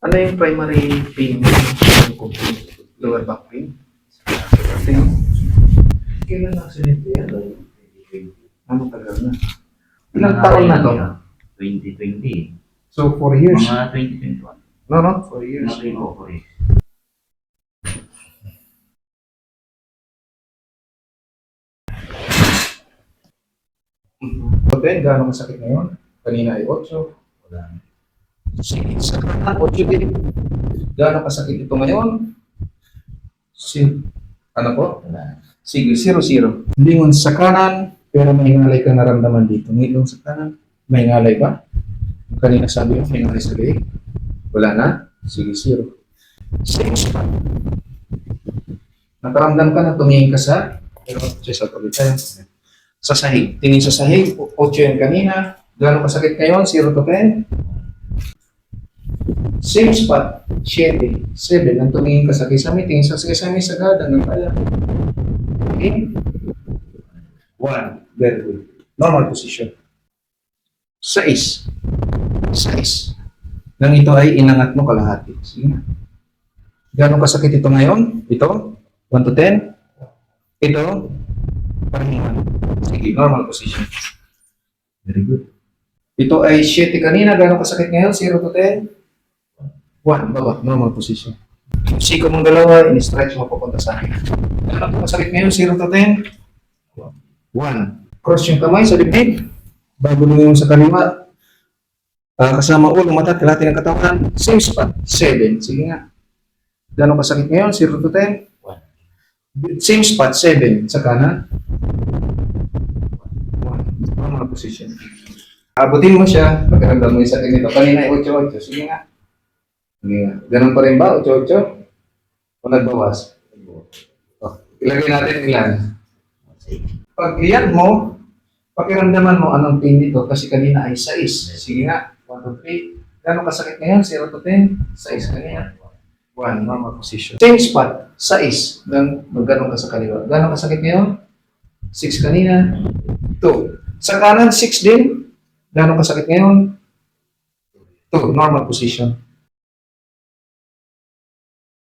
Ano yung primary pain mo? Yung complaint? Lower back pain? Pain? Kailan na accident yan? Ano tagal na? Ilang taon na to? 2020. So, 4 years. Mga 2021. No, no, 4 years. Mga 2024. Okay, gano'ng masakit ngayon? Kanina ay 8. Wala. Sige, sa kanan, 8 din. Gano'ng kasakit ito ngayon? Ano po? Wala. Sige, 0-0. Lingon sa kanan, pero may ngalay ka naramdaman dito. Ngilong sa kanan, may ngalay ba? Kanina sabi mo, may ngalay sa leeg. Wala na? Sige, 0. Same spot. Nakaramdam ka na, tumingin ka sa, pero sa ulit tayo. Sa sahig. Tingin sa sahig, 8 yan kanina. Gano'ng kasakit ngayon? 0 to 10? Same spot, 7. 7. Nang tumingin ka sa kisame, tingin sa kisame sa gada, hanggang kaya. Okay? 1. Very good. Normal position. 6. 6. Nang ito ay inangat mo kalahati. Sige na. Gano'ng kasakit ito ngayon? Ito? 1 to 10? Ito? Pahingan. Sige, normal position. Very good. Ito ay 7 kanina. Gano'ng kasakit ngayon? 0 to 10? 1. Baba. Normal position. Siko mong dalawa, in-stretch mo papunta sa akin. Gano'ng kasakit ngayon? 0 to 10? 1. Cross yung kamay sa dibdib. Bago mo yung sa kaliwa. Kasama ulo, mata, kalahati ng katawan. Same spot. 7. Sige nga. Gano'ng kasakit ngayon? 0 to 10? 1. Same spot. 7. Sa kanan. 1. Normal position. Abutin mo siya. Pagkaramdam mo yung sakit nito. Kanina ay 8-8. Sige nga. Sige nga. Ganun pa rin ba? 8-8? O nagbawas? Ilagay natin ilan. Pag iyan mo, pakiramdaman mo anong pain dito kasi kanina ay 6. Sige nga. 1 to 3. Gano'ng kasakit ngayon? 0 to 10? 6 kanina. 1. Normal position. Same spot. 6. Gano'ng ka sa kaliwa. Gano'ng kasakit ngayon? 6 kanina. 2. Sa kanan, 6 din. Gano'ng kasakit ngayon? 2. Normal position.